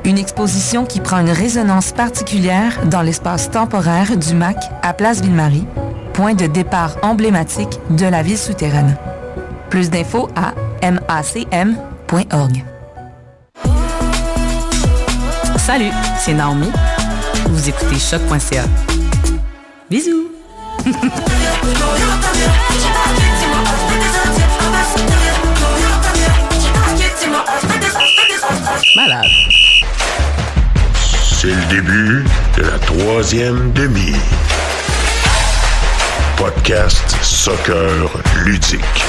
Une exposition qui prend une résonance particulière dans l'espace temporaire du MAC à Place Ville-Marie, point de départ emblématique de la ville souterraine. Plus d'infos à macm.org. Salut, c'est Naomi. Vous écoutez choc.ca. Bisous! Malade. C'est le début de la troisième demi. Podcast soccer ludique.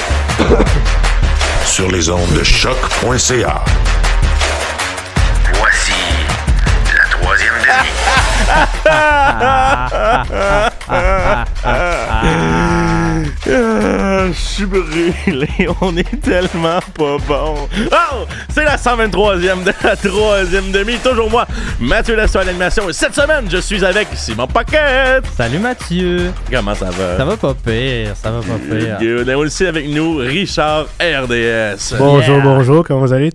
Sur les ondes de choc.ca. Voici la troisième demi. Je suis brûlé, on est tellement pas bon. Oh, c'est la 123e de la troisième demi. Toujours moi, Mathieu Lessard à l'animation. Et cette semaine, je suis avec Simon Paquette. Salut Mathieu. Comment ça va? Ça va pas pire, ça va pas pire. On a aussi avec nous Richard RDS. Bonjour, bonjour, comment vous allez?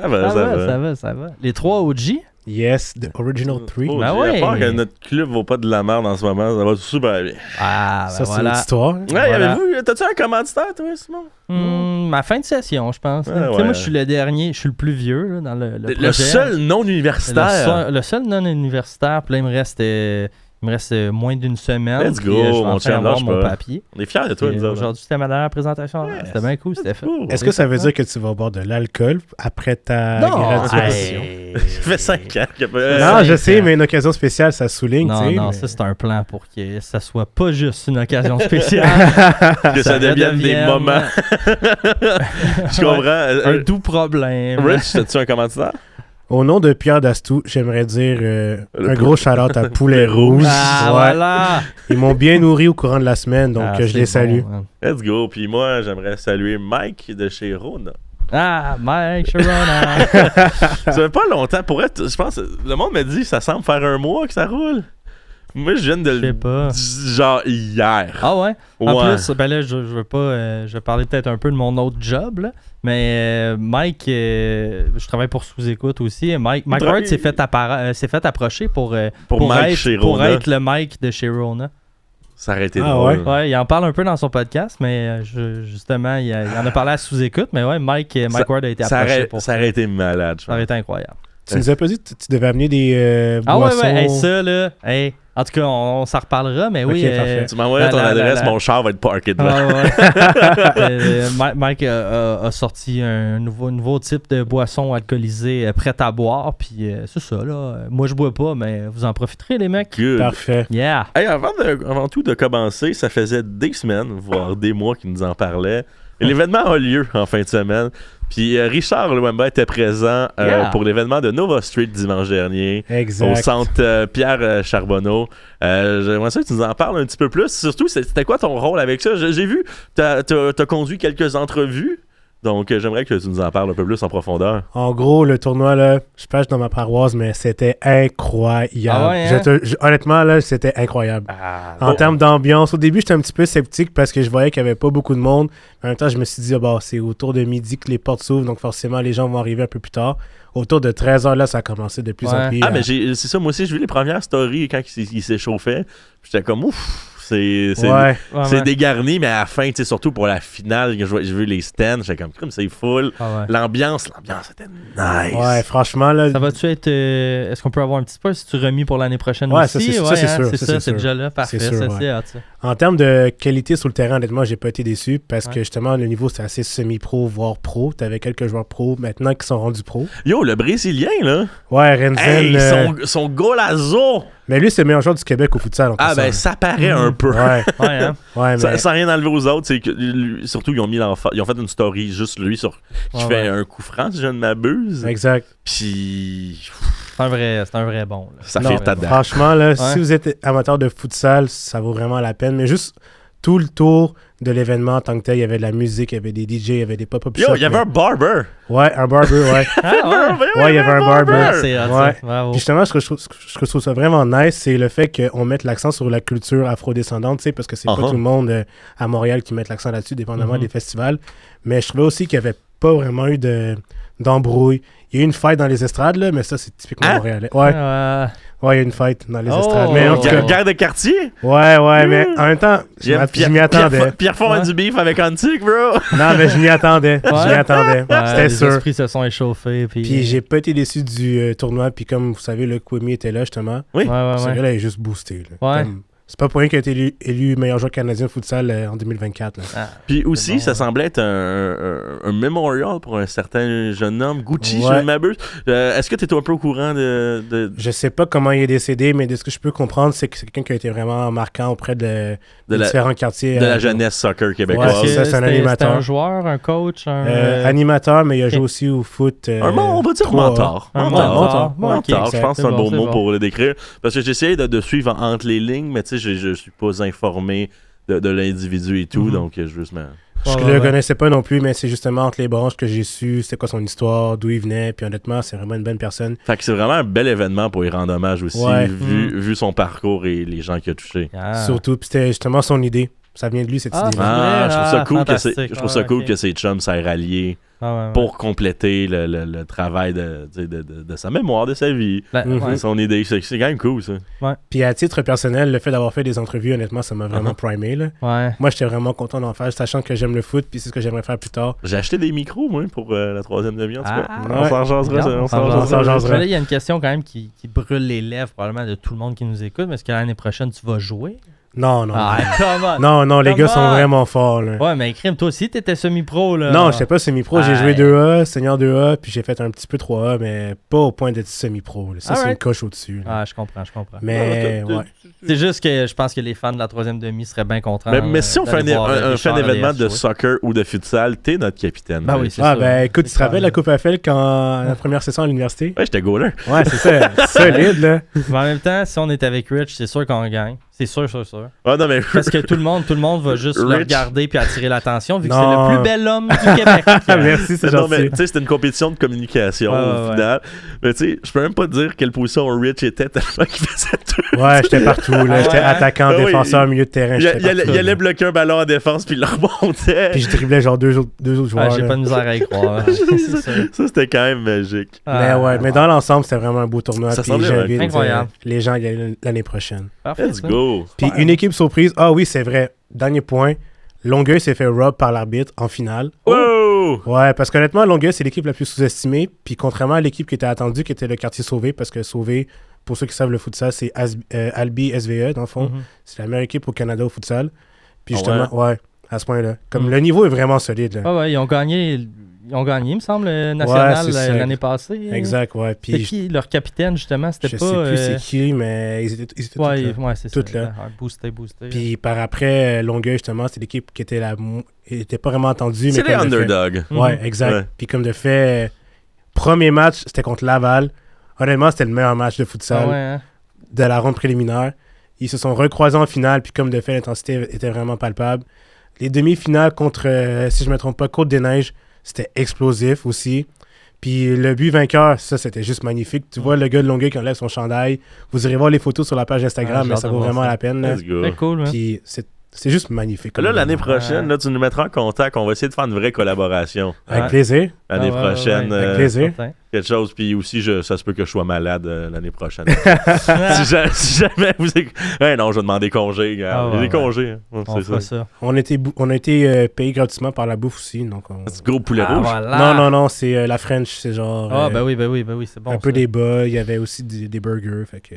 Ça va. Ça va. Les 3 OG? Yes, the original 3. Oh, Ben j'ai ouais. peur que notre club vaut pas de la merde en ce moment. Ça va super bien. Ah, ben Ça, c'est voilà. notre histoire. Ouais, Voilà. avez-vous, t'as-tu un commanditaire, toi, Simon? Ma fin de session, je pense. Ouais, Tu sais, ouais. moi, je suis le dernier, je suis le plus vieux là, dans le projet. Le seul non-universitaire. Le seul non-universitaire. Puis là, il me reste moins d'une semaine. Let's puis, go, je vais mon enfin chum, avoir lâche mon pas. papier. On est fiers de toi, Puis, nous autres. aujourd'hui, c'était ma dernière présentation. Yes. C'était bien cool, c'était fait. Cool. Est-ce que ça veut dire que tu vas boire de l'alcool après ta Non, graduation? hey. Ça fait 5 ans qu'il n'y a pas... Non, je cinq sais, ans. mais une occasion spéciale, ça souligne, tu Non, sais. non, mais- ça c'est un plan pour que ça soit pas juste une occasion spéciale. que ça devienne des redevienne moments. Je comprends. un doux problème. Rich, as-tu un commanditaire? Au nom de Pierre Dastou, j'aimerais dire un gros shout-out à Poulet Rouge. Ah, Ouais. voilà! Ils m'ont bien nourri au courant de la semaine, donc Ah, je c'est les salue. bon, hein. Let's go. Puis moi, j'aimerais saluer Mike de chez Rona. Ah, Mike Sharona! Ça fait pas longtemps. Pour être, je pense, le monde me dit ça semble faire un mois que ça roule. Moi, je viens de Je sais pas. genre hier. Ah ouais? En Ouais. plus, ben là, je veux pas... je vais parler peut-être un peu de mon autre job, là. Mais Mike, je travaille pour Sous-Écoute aussi. Mike Ward s'est fait approcher pour Mike chez pour Rona. être le Mike de chez Rona. Ça aurait été Ah drôle. ouais? Ouais, il en parle un peu dans son podcast, mais justement, il en a parlé à Sous-Écoute. Mais ouais, Mike Ward a été approché pour Ça aurait été malade, je Ça aurait pense. été incroyable. Tu nous as pas dit que tu devais amener des Ah ouais, boissons? hey, ça là, hey, en tout cas, on s'en reparlera, mais oui. Ok, parfait. Tu m'envoies ton adresse, mon char va être parké devant. Ah ouais. Mike a sorti un nouveau type de boisson alcoolisée prête à boire, puis c'est ça là. Moi je bois pas, mais vous en profiterez les mecs. Good. Parfait. Yeah. Hey, avant tout de commencer, ça faisait des semaines, voire des mois qu'ils nous en parlaient. Et l'événement a lieu en fin de semaine. Puis Richard Luamba était présent Yeah. pour l'événement de Nova Street dimanche dernier. Exact. Au centre Pierre Charbonneau. J'aimerais ça que tu nous en parles un petit peu plus. Surtout, c'était quoi ton rôle avec ça? J'ai vu, t'as conduit quelques entrevues. Donc, j'aimerais que tu nous en parles un peu plus en profondeur. En gros, le tournoi, là, je passe dans ma paroisse, mais c'était incroyable. Ah ouais, hein? Honnêtement, là, c'était incroyable. En termes d'ambiance, au début, j'étais un petit peu sceptique parce que je voyais qu'il n'y avait pas beaucoup de monde. En même temps, je me suis dit, c'est autour de midi que les portes s'ouvrent, donc forcément, les gens vont arriver un peu plus tard. Autour de 13h, là, ça a commencé de plus en plus. Ah, mais c'est ça, moi aussi, j'ai vu les premières stories quand il s'échauffait. J'étais comme, ouf, c'est dégarni, mais à la fin, tu sais, surtout pour la finale, j'ai vu les stands, j'étais comme c'est full. Ah ouais. L'ambiance était nice. Ouais, franchement, là. Ça va-tu être. Est-ce qu'on peut avoir un petit peu si tu remis pour l'année prochaine Ouais, aussi? ça, c'est sûr. C'est Ça, ça, c'est c'est sûr. déjà là. Parfait. C'est sûr, ça, ouais. c'est hot, ça. En termes de qualité sur le terrain, honnêtement, j'ai pas été déçu parce que justement, le niveau, c'est assez semi-pro, voire pro. T'avais quelques joueurs pro maintenant qui sont rendus pro. Yo, le Brésilien, là. Ouais, Renzen. Hey, son golazo. Mais lui, c'est le meilleur joueur du Québec au futsal. Ah, ben, ça paraît un peu. Ouais, Ouais, hein? ouais, mais. Sans rien enlever aux autres, c'est que surtout, ils ont fait une story juste lui qui Ouais, fait ouais. un coup franc, si je ne m'abuse. Exact. Puis. C'est un vrai bon. Là. Ça Non, fait ta date. franchement, là, Ouais. si vous êtes amateur de futsal, ça vaut vraiment la peine. Mais juste tout le tour de l'événement en tant que tel, il y avait de la musique, il y avait des DJ, il y avait des pop-up shops. Yo, il y avait un barber. Ouais, un barber, ouais. Ah, Ouais, il y avait un barber. C'est hot, Ouais. ça. Bravo. Puis justement, ce que je trouve ça vraiment nice, c'est le fait qu'on mette l'accent sur la culture afrodescendante, tu sais, parce que c'est pas tout le monde à Montréal qui met l'accent là-dessus, dépendamment des festivals. Mais je trouvais aussi qu'il y avait pas vraiment eu d'embrouille. Il y a eu une fight dans les estrades, là, mais ça, c'est typiquement montréalais. Ouais, il y a une fight dans les estrades. Mais en tout cas, Guerre de quartier? Ouais, mais en même temps, je m'y attendais. Pierre Fond a du beef avec Antique, bro! Non, mais je m'y attendais. C'était sûr. Les esprits se sont échauffés. Puis j'ai pas été déçu du tournoi. Puis comme vous savez, le Kwame était là, justement. Oui. Ce gars-là est juste boosté. Là. C'est pas pour rien qu'il a été élu meilleur joueur canadien de futsal en 2024. Là. Puis aussi, ça semblait être un memorial pour un certain jeune homme, Gucci, je ne m'abuse. Est-ce que tu es un peu au courant de... Je sais pas comment il est décédé, mais de ce que je peux comprendre, c'est que c'est quelqu'un qui a été vraiment marquant auprès de différents quartiers. De la jeunesse soccer québécoise. Ouais, c'est un animateur. C'était un joueur, un coach, animateur, mais il a joué aussi au foot. On va dire mentor. Mentor. Mentor, je pense que c'est un bon mot pour le décrire. Parce que j'essayais de suivre entre les lignes, mais tu sais, je suis pas informé de l'individu et tout, donc je juste... Je le connaissais pas non plus, mais c'est justement entre les branches que j'ai su c'est quoi son histoire, d'où il venait, puis honnêtement, c'est vraiment une bonne personne. Fait que c'est vraiment un bel événement pour y rendre hommage aussi, vu son parcours et les gens qu'il a touchés. Surtout, puis c'était justement son idée. Ça vient de lui, cette idée. Je trouve ça cool que ses chums s'aient ralliés pour compléter le travail de sa mémoire, de sa vie. Son idée, c'est quand même cool, ça. Puis à titre personnel, le fait d'avoir fait des entrevues, honnêtement, ça m'a vraiment primé. Là. Moi, j'étais vraiment content d'en faire, sachant que j'aime le foot, puis c'est ce que j'aimerais faire plus tard. J'ai acheté des micros, moi, pour la troisième demi, en tout cas. On s'en jasera. Là, il y a une question quand même qui brûle les lèvres, probablement, de tout le monde qui nous écoute, mais est-ce que l'année prochaine, tu vas jouer? Non. Non, les gars sont vraiment forts. Là. Ouais, mais crime, toi aussi, t'étais semi-pro. Là. Non, j'étais pas semi-pro. J'ai joué 2A, senior 2A, puis j'ai fait un petit peu 3A, mais pas au point d'être semi-pro. Là. Ça, c'est une coche au-dessus. Là. Je comprends. Mais, c'est juste que je pense que les fans de la troisième demi seraient bien contents. Mais si on fait un événement de soccer ou de futsal, t'es notre capitaine. Ben oui, c'est ça. Ben écoute, tu te rappelles la Coupe Eiffel quand la première session à l'université? Ouais, j'étais goaler. Ouais, c'est ça. Solide, là. Mais en même temps, si on est avec Rich, c'est sûr qu'on gagne. C'est sûr. Ah, non, mais... Parce que tout le monde va juste le regarder puis attirer l'attention vu que c'est le plus bel homme du Québec. Merci, c'est gentil. Non, mais tu sais, c'était une compétition de communication au final. Mais tu sais, je peux même pas dire quelle position Rich était tellement qu'il faisait tout. Ouais, j'étais partout. Là. J'étais attaquant, défenseur, milieu de terrain. Il allait bloquer un ballon en défense puis il le remontait. Puis je driblais genre deux autres joueurs. J'ai pas de misère à y croire. Ça, c'était quand même magique. Mais dans l'ensemble, c'était vraiment un beau tournoi. Ça puis j'invite les gens à y aller aller l'année prochaine. Let's go. Puis une équipe surprise. Ah oui, c'est vrai. Dernier point. Longueuil s'est fait rob par l'arbitre en finale. Oh! Ouais, parce qu'honnêtement, Longueuil, c'est l'équipe la plus sous-estimée. Puis contrairement à l'équipe qui était attendue, qui était le quartier Sauvé, parce que Sauvé, pour ceux qui savent le futsal, c'est Albi SVE, dans le fond. C'est la meilleure équipe au Canada au futsal. Puis justement, à ce point-là. Comme le niveau est vraiment solide. Là. Ils ont gagné, il me semble, national l'année passée. Exact, ouais. Puis c'était qui, leur capitaine, justement? C'était je pas... sais plus c'est qui, mais ils étaient tous là. Ouais, c'est toutes ça. Là. Boosté. Puis par après, Longueuil, justement, c'était l'équipe qui était était pas vraiment attendue. C'est les underdogs. Ouais, exact. Ouais. Puis comme de fait, premier match, c'était contre Laval. Honnêtement, c'était le meilleur match de futsal de la ronde préliminaire. Ils se sont recroisés en finale, puis comme de fait, l'intensité était vraiment palpable. Les demi-finales contre, si je ne me trompe pas, Côte-des-Neiges, c'était explosif aussi. Puis le but vainqueur, ça, c'était juste magnifique. Tu vois le gars de Longueuil qui enlève son chandail. Vous irez voir les photos sur la page Instagram, mais ça vaut vraiment la peine. C'est cool. Puis c'est juste magnifique. Là, l'année prochaine, là, tu nous mettras en contact. On va essayer de faire une vraie collaboration. Avec plaisir. L'année prochaine. Avec plaisir. Quelque chose. Puis aussi, ça se peut que je sois malade l'année prochaine. si jamais vous... non, je vais demander congé. J'ai des congés. C'est ça. On a été payé gratuitement par la bouffe aussi. Donc C'est gros poulet rouge? Voilà. Non, c'est la French. C'est genre... ben oui, c'est bon. Un peu des bas. Il y avait aussi des burgers. Fait que...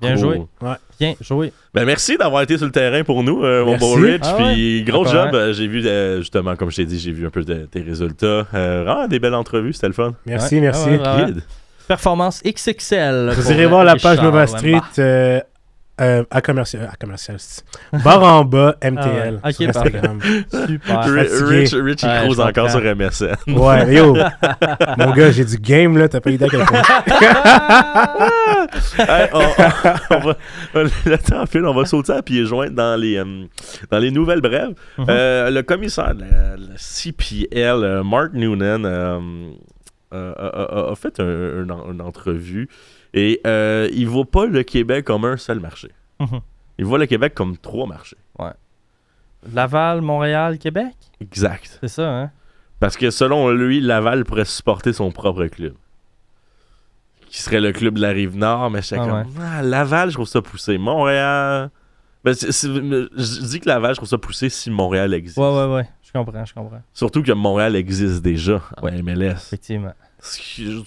Bien joué. Ouais. Bien joué. Ben merci d'avoir été sur le terrain pour nous, mon beau Rich. Puis gros job. J'ai vu, justement, comme je t'ai dit, j'ai vu un peu tes résultats. Vraiment des belles entrevues. C'était le fun. Merci. Performance XXL. Vous irez voir la page Nova Street à commercial. Barre en bas MTL. Sur Instagram. Super. Rich il crouse encore sur MSN. Ouais, mais yo, mon gars, j'ai du game là, t'as pas idée à quel point. Le temps file, on va sauter à pieds joints dans les nouvelles brèves. Le commissaire de la CPL, Mark Noonan, a fait une entrevue et il ne voit pas le Québec comme un seul marché. Il voit le Québec comme 3 marchés. Ouais. Laval, Montréal, Québec? Exact. C'est ça, hein? Parce que selon lui, Laval pourrait supporter son propre club. Qui serait le club de la Rive-Nord, mais j'étais Laval, je trouve ça poussé. Montréal... Ben, je dis que Laval, je trouve ça poussé si Montréal existe. Ouais. Je comprends. Surtout que Montréal existe déjà en MLS. Effectivement. Je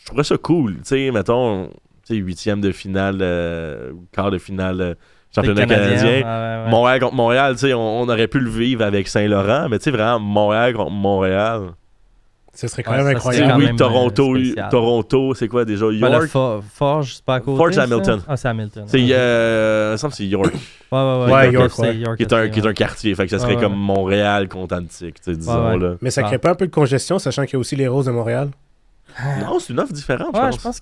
trouverais ça cool. Tu sais, mettons, 8e de finale, quart de finale championnat canadien. Montréal contre Montréal, tu sais, on aurait pu le vivre avec Saint-Laurent, mais tu sais, vraiment, Montréal contre Montréal. Ce serait quand même incroyable. Oui, Toronto, c'est quoi déjà? York? Forge, c'est pas à côté. Forge Hamilton. Ah, c'est Hamilton. Il me semble que c'est York. Ouais, York. Qui est un quartier. Fait que ça serait comme Montréal contre Antique, disons. Là. Mais ça crée pas un peu de congestion, sachant qu'il y a aussi les Roses de Montréal? Non, c'est une offre différente, je pense. Je pense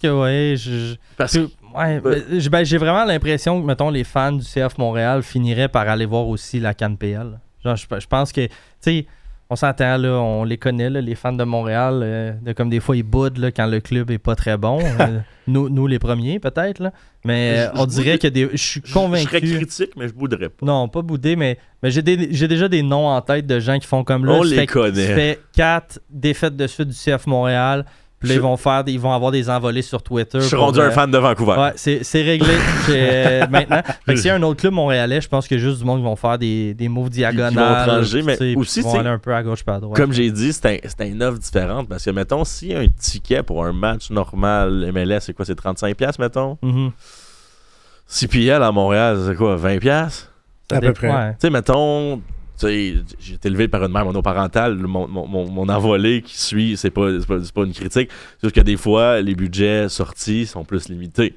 que, j'ai vraiment l'impression que, mettons, les fans du CF Montréal finiraient par aller voir aussi la CanPL. Genre, je pense que, tu sais, on s'entend, là, on les connaît, là, les fans de Montréal, comme des fois ils boudent là, quand le club est pas très bon. Nous, les premiers, peut-être, là. Mais on dirait que je suis convaincu. Je serais critique, mais je bouderais pas. Non, pas bouder, mais j'ai déjà des noms en tête de gens qui font comme là. On les connaît. Ça fait 4 défaites de suite du CF Montréal. Puis là, ils vont avoir des envolées sur Twitter. Je suis rendu un fan de Vancouver. Ouais, c'est réglé maintenant. Fait que s'il y a un autre club montréalais, je pense que juste du monde qui vont faire des moves diagonales. Qui vont trancher, mais aussi, ils vont aller un peu à gauche pas à droite. Comme j'ai dit, c'est une offre différente. Parce que, mettons, s'il y a un ticket pour un match normal MLS, c'est quoi? C'est 35$, mettons? CPL à Montréal, c'est quoi? 20$? À peu près. Tu sais, mettons... J'ai été élevé par une mère monoparentale. Mon envolé qui suit, c'est pas une critique. C'est juste que des fois, les budgets sortis sont plus limités.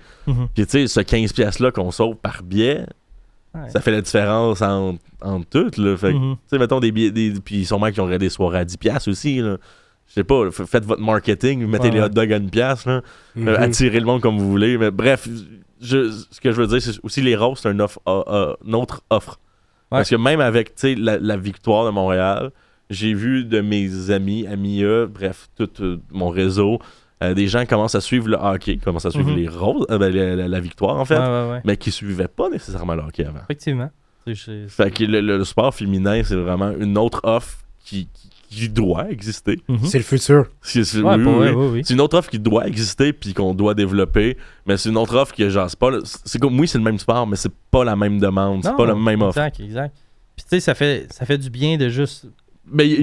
Puis tu sais, ce 15$-là qu'on sauve par billet, ça fait la différence entre toutes. Là. Fait tu sais, mettons des billets, puis sûrement qu'ils auraient des soirées à 10$ aussi. Là. Je sais pas, faites votre marketing, mettez les hot dogs à 1$, là. Attirez le monde comme vous voulez. Mais bref, ce que je veux dire, c'est aussi les Roses, c'est une autre offre. Parce que même avec la victoire de Montréal, j'ai vu de mes amis, bref, tout mon réseau, des gens commencent à suivre le hockey, commencent à suivre les Roses, la victoire en fait, mais qui ne suivaient pas nécessairement le hockey avant. Effectivement. Fait que le sport féminin, c'est vraiment une autre offre qui doit exister. C'est le futur. C'est une autre offre qui doit exister puis qu'on doit développer, mais c'est une autre offre que genre c'est comme oui, c'est le même sport, mais c'est pas la même demande, c'est pas la même offre. Exact. Puis tu sais, ça fait du bien de juste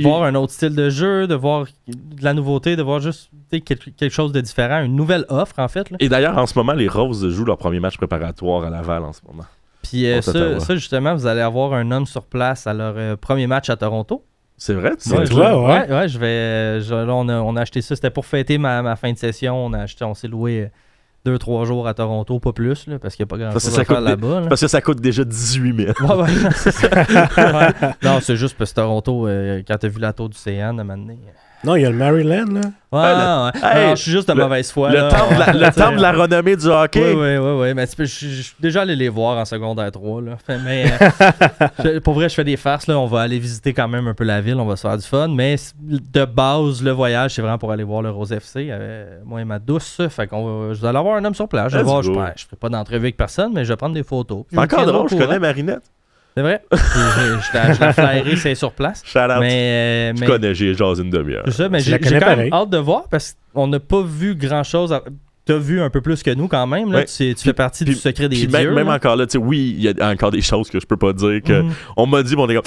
voir un autre style de jeu, de voir de la nouveauté, de voir juste quelque chose de différent, une nouvelle offre en fait. Là. Et d'ailleurs, en ce moment, les Roses jouent leur premier match préparatoire à Laval en ce moment. Puis ça justement, vous allez avoir un homme sur place à leur premier match à Toronto. C'est vrai, tu sais. Ouais, là, on a acheté ça. C'était pour fêter ma fin de session. On s'est loué 2-3 jours à Toronto, pas plus, là, parce qu'il n'y a pas grand-chose à faire là-bas. Parce que ça coûte déjà 18 000. C'est ça. Non, c'est juste parce que Toronto, quand tu as vu la tour du CN, à un moment donné... Non, il y a le Maryland, là. Non, je suis juste de mauvaise foi. Le temple de la renommée du hockey. Oui. Mais je suis déjà allé les voir en secondaire 3. Là. Mais pour vrai, je fais des farces. Là. On va aller visiter quand même un peu la ville. On va se faire du fun. Mais de base, le voyage, c'est vraiment pour aller voir le Rose FC. Moi et ma douce. Fait je vais aller avoir un homme sur place. Je ferai pas d'entrevue avec personne, mais je vais prendre des photos. C'est encore drôle, je connais Marinette. C'est vrai? Je l'ai flairé, c'est sur place. Shout out. Je connais, j'ai jasé une demi-heure. C'est ça, mais j'ai quand même hâte de voir parce qu'on n'a pas vu grand-chose. T'as vu un peu plus que nous quand même. Là. Tu fais partie du secret des dieux. Même encore là, oui, il y a encore des choses que je peux pas dire. On m'a dit, on est comme,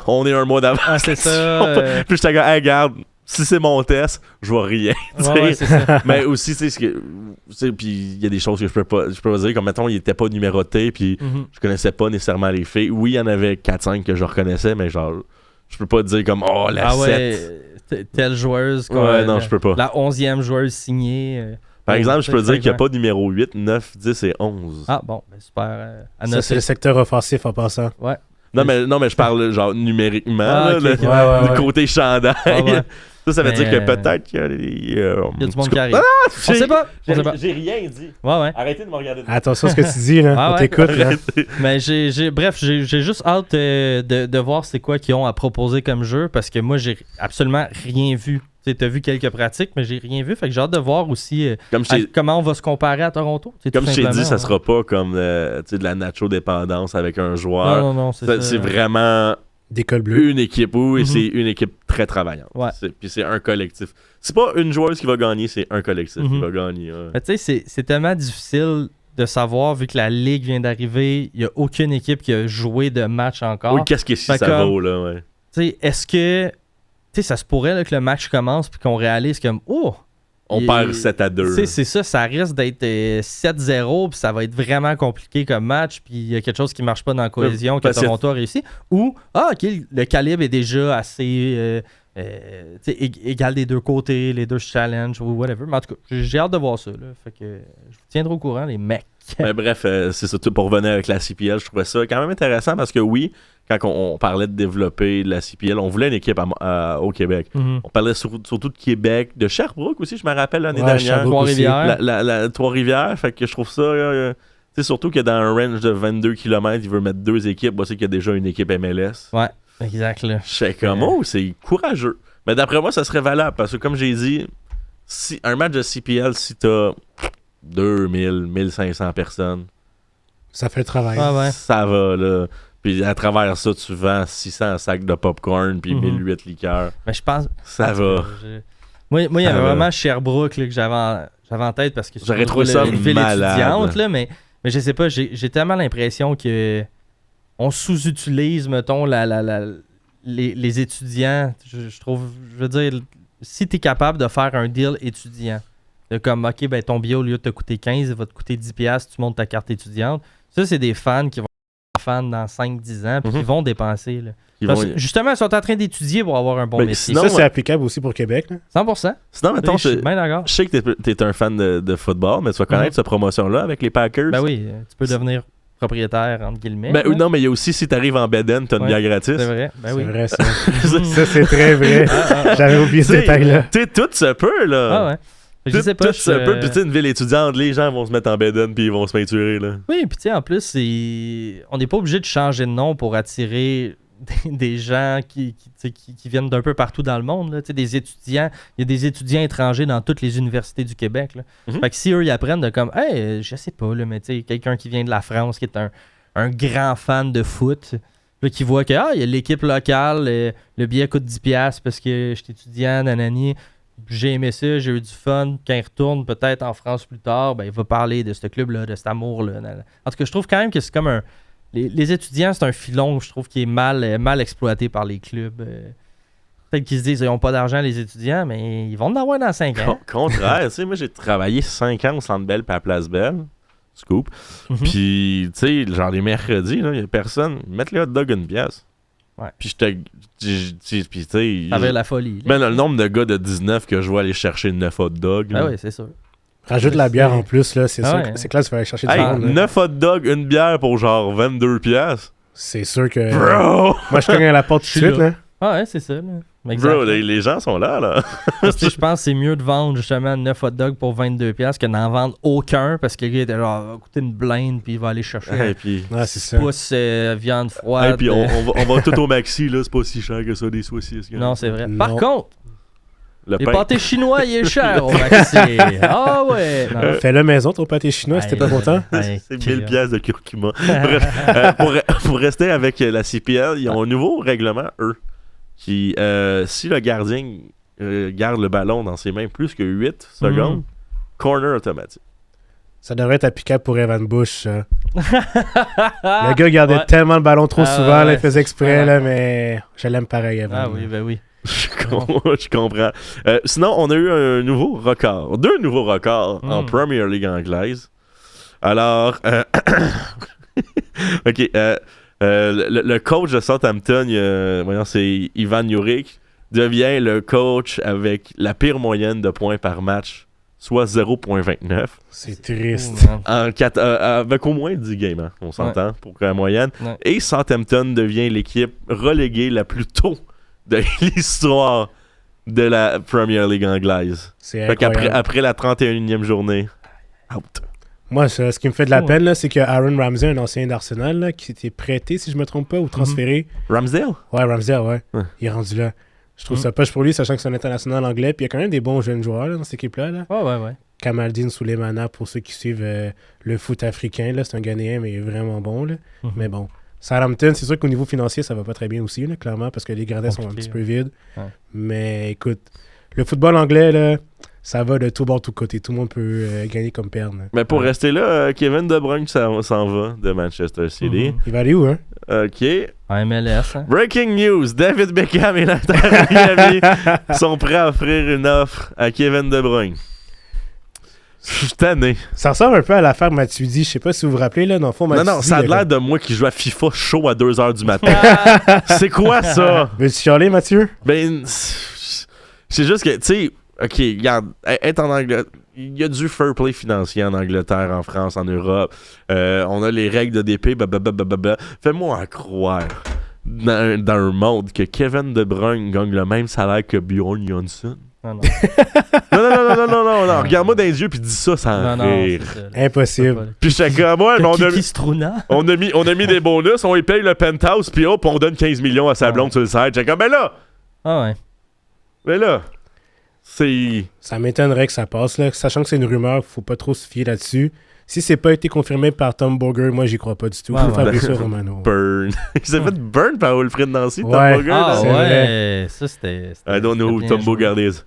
on est un mois d'avance. Ah, c'est ça. Puis j'étais comme, hey, regarde, si c'est mon test, je vois rien. Ouais, c'est ça. Mais aussi, tu sais, puis il y a des choses que je peux pas dire. Comme, mettons, il était pas numéroté, puis je connaissais pas nécessairement les filles. Oui, il y en avait 4-5 que je reconnaissais, mais genre, je peux pas dire comme, oh, la 7. Telle joueuse. Non, je peux pas. La 11e joueuse signée. Par exemple, je peux dire qu'il n'y a pas de numéro 8, 9, 10 et 11. Ah bon, ben super. Ça, c'est le secteur offensif en passant. Ouais. Non, mais je parle genre numériquement, du côté chandail. Ça veut dire que peut-être qu'il y a il y a du monde qui arrive. On sait pas. J'ai rien dit. Ouais. Arrêtez de me regarder. Attention à ce que tu dis, là. On t'écoute, là. Mais j'ai juste hâte de voir c'est quoi qu'ils ont à proposer comme jeu parce que moi, j'ai absolument rien vu. T'as vu quelques pratiques, mais j'ai rien vu. Fait que j'ai hâte de voir aussi comment on va se comparer à Toronto. Comme je t'ai dit, ça sera pas comme de la nacho-dépendance avec un joueur. Non, c'est vraiment D'école bleue. une équipe. Oui, c'est une équipe très travaillante. Ouais. Puis c'est un collectif. C'est pas une joueuse qui va gagner, c'est un collectif qui Mhm. va gagner. Ouais. Mais tu sais, c'est tellement difficile de savoir, vu que la Ligue vient d'arriver, il n'y a aucune équipe qui a joué de match encore. Oui, qu'est-ce que si Fait ça comme- vaut, là, ouais. Tu sais, est-ce que... Tu sais, ça se pourrait là, que le match commence puis qu'on réalise comme, oh... On perd 7-2. Tu sais, c'est ça, ça risque d'être 7-0, puis ça va être vraiment compliqué comme match, puis il y a quelque chose qui marche pas dans la cohésion que parce que- Toronto a réussi. Ou, ok, le calibre est déjà assez tu sais, égal des deux côtés, les deux se challenge ou whatever. Mais en tout cas, j'ai hâte de voir ça. Là. Fait que je vous tiendrai au courant, les mecs. Mais bref, c'est ça, tout pour revenir avec la CPL, je trouvais ça quand même intéressant parce que oui, quand on parlait de développer la CPL, on voulait une équipe au Québec. Mhm. On parlait surtout de Québec, de Sherbrooke aussi, je me rappelle l'année Ouais, dernière. Sherbrooke Trois-Rivières. La Trois-Rivières, fait que je trouve ça... tu sais, surtout que dans un range de 22 km, il veut mettre 2 équipes. Moi, c'est qu'il y a déjà une équipe MLS. Ouais, exact. Là. Je sais comme, oh, c'est courageux. Mais d'après moi, ça serait valable parce que, comme j'ai dit, si un match de CPL, si t'as 2000, 1500 personnes, Ça fait le travail. Ouais, ouais. ça va, là. Puis à travers ça, tu vends 600 sacs de popcorn puis Mhm. 1008 liqueurs. Mais je pense. Ça va. Moi, il y Ça avait va. vraiment Sherbrooke là, que j'avais en tête parce que J'aurais c'est trouvé une ça ville malade. étudiante, là, mais je sais pas, j'ai tellement l'impression que on sous-utilise, mettons, les étudiants. Je trouve, je veux dire, si tu es capable de faire un deal étudiant, de comme, ok, ben ton billet, au lieu de te coûter 15, il va te coûter 10$, tu montes ta carte étudiante. Ça, c'est des fans qui vont être fans dans 5-10 ans, puis qui vont dépenser. Là. Ils Parce vont- que, justement, ils sont en train d'étudier pour avoir un bon Ben, métier. sinon- Ça, c'est applicable aussi pour Québec. Là. 100%. Sinon, mettons, Je suis bien d'accord. je sais que t'es un fan de football, mais tu vas connaître cette promotion-là avec les Packers. Ben oui, tu peux devenir propriétaire, entre guillemets. Ben, là. non, mais il y a aussi, si t'arrives en Beden, t'as une Ouais, bière gratis. C'est vrai. Ben C'est oui. vrai, ça. Ça, c'est très vrai. Ah, J'avais oublié ce Tu sais, détail-là. tu sais, tout se peut, là. ah ouais. Je sais pas. Tout se peut. Puis, tu sais, une ville étudiante, les gens vont se mettre en Beden puis ils vont se peinturer, là. Oui, puis tu sais, en plus, on n'est pas obligé de changer de nom pour attirer des gens qui viennent d'un peu partout dans le monde. Là. Tu sais, des étudiants. Il y a des étudiants étrangers dans toutes les universités du Québec. Là. Mhm. Fait que si eux, ils apprennent de comme, hey, je sais pas, là, mais tu sais, quelqu'un qui vient de la France, qui est un grand fan de foot, là, qui voit que, il y a l'équipe locale, le billet coûte 10$ parce que je suis étudiant, nanani. J'ai aimé ça, j'ai eu du fun. Quand il retourne peut-être en France plus tard, ben, il va parler de ce club-là, de cet amour-là. En tout cas, je trouve quand même que c'est comme un... Les étudiants, c'est un filon, je trouve, qui est mal exploité par les clubs. Peut-être qu'ils se disent ils n'ont pas d'argent, les étudiants, mais ils vont en avoir dans 5 ans. Contraire, tu sais, moi, j'ai travaillé 5 ans au Centre Bell puis à Place Belle. Scoop. Mhm. Puis, tu sais, genre les mercredis, il y a personne. Mettre les hot dogs une pièce. Ouais. Puis, puis, tu sais... Ça avait la folie. là. Ben, le nombre de gars de 19 que je vois aller chercher 9 hot dogs. Ah là. oui, c'est sûr. Rajoute la bière en plus, là. C'est Ah sûr. ouais. C'est clair, tu vas aller chercher du Hey, monde. là. 9 hot dogs, une bière pour genre 22 pièces. C'est sûr que. Bro! Moi, je cogne à la porte tout de Je suis suite, là. Ah ouais, c'est ça. Là. Bro, Exact. les gens sont là, là. Parce que je pense que c'est mieux de vendre justement 9 hot dogs pour 22$ que d'en vendre aucun parce que le gars était genre, va coûter une blinde puis il va aller chercher Et un puis... Ouais, c'est ça. pouce viande froide. Et puis on va tout au maxi, là, c'est pas si cher que ça, des saucisses. gars. Non, c'est vrai. Non. Par contre, Le les pain. pâtés chinois, il est cher au maxi. Ah ouais. Non. Fais-le maison, ton pâté chinois, si t'es pas content. Ouais, C'est 1000 pièces de curcuma. Bref, pour rester avec la CPL, ils ont un nouveau règlement, eux, qui, si le gardien garde le ballon dans ses mains plus que 8 secondes, corner automatique. Ça devrait être applicable pour Evan Bush. ça. Le gars gardait Ouais. tellement le ballon trop Ah, souvent, là, ouais. il faisait exprès, Ouais. là, mais je l'aime pareil, Evan. Ah oui, ben oui. Je comprends. Sinon, on a eu un nouveau record. 2 nouveaux records en Premier League anglaise. Alors, OK. Le coach de Southampton, voyons, c'est Ivan Juric, devient le coach avec la pire moyenne de points par match, soit 0.29. C'est triste. Avec au moins 10 games, hein, on s'entend, pour la moyenne. Ouais. Et Southampton devient l'équipe reléguée la plus tôt de l'histoire de la Premier League anglaise. C'est Fait qu'après incroyable. après la 31e journée, out. Moi, ce qui me fait de la Ouais. peine, là, c'est que Aaron Ramsey, un ancien d'Arsenal, là, qui s'était prêté, si je me trompe pas, ou transféré. Ramsdale? Ouais, Ramsey, ouais. Ouais. Il est rendu là. Je trouve ça poche pour lui, sachant que c'est un international anglais. Puis il y a quand même des bons jeunes joueurs là, dans cette équipe-là. Là. Ouais. Kamaldeen Souleymana, pour ceux qui suivent le foot africain, là, c'est un Ghanéen, mais il est vraiment bon. Là. Mais bon, Southampton, c'est sûr qu'au niveau financier, ça va pas très bien aussi, là, clairement, parce que les gradins sont un petit peu vides. Ouais. Mais écoute, le football anglais, là, ça va de tout bord, tout côté. Tout le monde peut gagner comme perdre. Mais pour rester là, Kevin De Bruyne s'en va de Manchester City. Il va aller où, hein? OK. En MLS, hein? Breaking news, David Beckham et l'Inter Miami sont prêts à offrir une offre à Kevin De Bruyne. Je suis tanné. Ça ressemble un peu à l'affaire Matuidi. Je sais pas si vous vous rappelez, là, dans le fond, Matuidi... Non, ça a l'air de moi qui joue à FIFA chaud à 2h du matin. C'est quoi ça? Veux-tu chialer, Mathieu? Ben, c'est juste que, tu sais, OK, regarde, être en Angleterre, il y a du fair play financier en Angleterre, en France, en Europe. On a les règles de DP, blablabla. Fais-moi en croire dans un monde que Kevin De Bruyne gagne le même salaire que Bjorn Johnson. Non. Non. Regarde-moi dans les yeux puis dis ça sans rire. Impossible. Puis j'étais comme, ouais, mais on a mis des bonus, on lui paye le penthouse, puis hop, on donne 15 millions à sa blonde sur le site. J'étais comme, ben là! Ah ouais. Mais là, c'est... Ça m'étonnerait que ça passe, là. Sachant que c'est une rumeur, faut pas trop se fier là-dessus. Si c'est pas été confirmé par Tom Boger, moi j'y crois pas du tout. Ouais, Faut faire ouais. ça, Romano. Burn. Il s'est fait burn par Wilfried Nancy, Tom Ouais. Boger. Ah c'est ouais, ça c'était. I don't know who bien Tom joué. Boger is.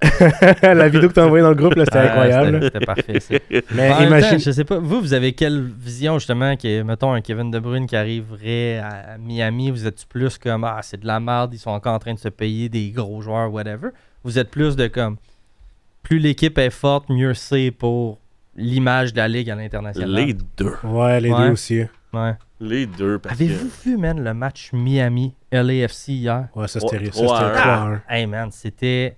La vidéo que t'as envoyée dans le groupe, là, c'était Ouais, incroyable. C'était parfait, ça. Mais En même imagine... temps, je sais pas, vous avez quelle vision justement que, mettons, un Kevin De Bruyne qui arriverait à Miami, vous êtes plus comme, ah, c'est de la merde, ils sont encore en train de se payer des gros joueurs, whatever. Vous êtes plus de comme, plus l'équipe est forte, mieux c'est pour l'image de la ligue à l'international. Les deux. Ouais, les Ouais. deux aussi. Ouais. Les deux. Parce que... Avez-vous vu, man, le match Miami-LAFC hier? Ouais, ça c'était Ouais, ça, c'était ouais. 3-1. Hey, man, c'était,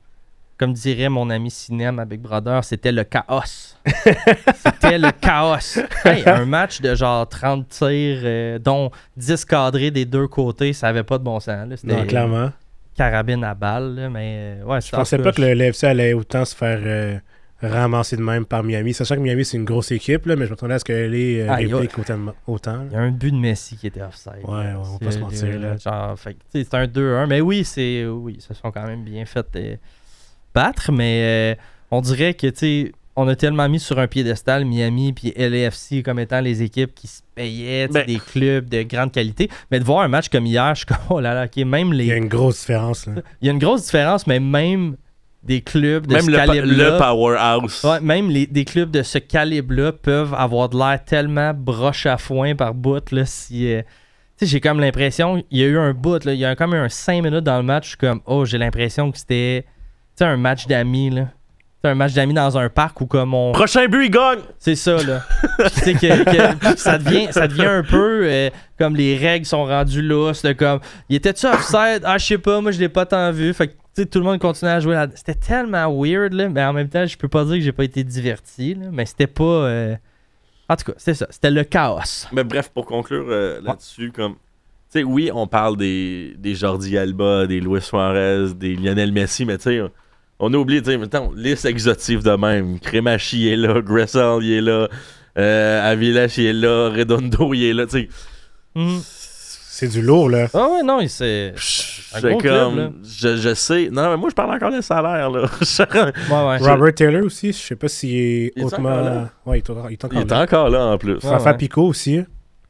comme dirait mon ami Sinem à Big Brother, c'était le chaos. C'était le chaos. Hey, un match de genre 30 tirs, dont 10 cadrés des deux côtés, ça avait pas de bon sens. Là. C'était Non, clairement. carabine à balle, là, mais ouais, Je pensais pas que le LFC allait autant se faire ramasser de même par Miami. Sachant que Miami, c'est une grosse équipe, là, mais je m'attendais à ce qu'elle ait réplique autant. Il y a un but de Messi qui était offside. Ouais, là. on va pas se mentir, là. Genre, fait, que, tu sais, c'est un 2-1, mais oui, ils se sont quand même bien fait battre, mais on dirait que, tu sais, on a tellement mis sur un piédestal Miami puis LAFC comme étant les équipes qui se payaient, tu sais, des clubs de grande qualité. Mais de voir un match comme hier, je suis comme, oh là là, ok, même les... Il y a une grosse différence, là. Il y a une grosse différence, mais même des clubs de Même ce le calibre-là... powerhouse. Ouais, même des clubs de ce calibre-là peuvent avoir de l'air tellement broche à foin par bout, là, si... tu sais, j'ai comme l'impression, il y a eu un bout, là, il y a comme eu un 5 minutes dans le match, je suis comme, oh, j'ai l'impression que c'était, tu sais, un match d'amis, là. C'est un match d'amis dans un parc où comme on... Prochain but, il gagne! C'est ça, là. Puis tu sais que ça devient un peu comme les règles sont rendues lousses, là, comme... Il était-tu offside? Ah, je sais pas, moi je l'ai pas tant vu. Fait que, tu sais, tout le monde continuait à jouer là. C'était tellement weird, là. Mais en même temps, je peux pas dire que j'ai pas été diverti, là. Mais c'était pas... En tout cas, c'était ça. C'était le chaos. Mais bref, pour conclure là-dessus, comme... Tu sais, oui, on parle des Jordi Alba, des Luis Suarez, des Lionel Messi, mais tu sais... On a oublié de dire, mettons, liste exotive de même. Crémachi est là, Gressel il est là, Avilash il est là, Redondo il est là, tu sais. C'est du lourd, là. Ah ouais, non, c'est... C'est gros comme, club, là. je sais. Non, mais moi, je parle encore des salaires, là. Ouais. Robert Taylor aussi, je sais pas s'il est Il est hautement... encore là? Ouais, il est encore Il est là. encore là, en plus. Ouais. Fafa Pico aussi.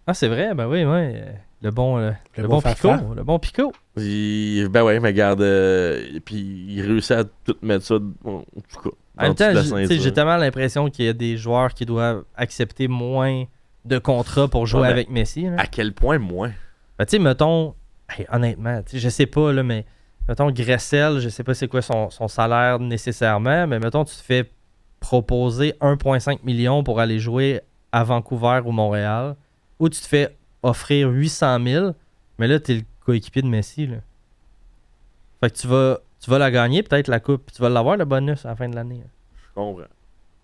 Ah, c'est vrai, ben oui, ouais. Le bon Fafa. Pico. Le bon Pico. Ben ouais, mais regarde, puis il réussit à tout mettre ça, en tout cas. En même temps, dans toute la tu sais, ceinture. j'ai tellement l'impression qu'il y a des joueurs qui doivent accepter moins de contrats pour jouer Ouais, mais avec Messi. Là. À quel point moins? Ben, tu sais, mettons, hey, honnêtement, tu sais, je sais pas, là, mais mettons Gressel, je sais pas c'est quoi son salaire nécessairement, mais mettons, tu te fais proposer 1,5 million pour aller jouer à Vancouver ou Montréal, ou tu te fais offrir 800 000, mais là, t'es le coéquipier de Messi, là. Fait que tu vas la gagner, peut-être la coupe, puis tu vas l'avoir, le bonus, à la fin de l'année. Je comprends.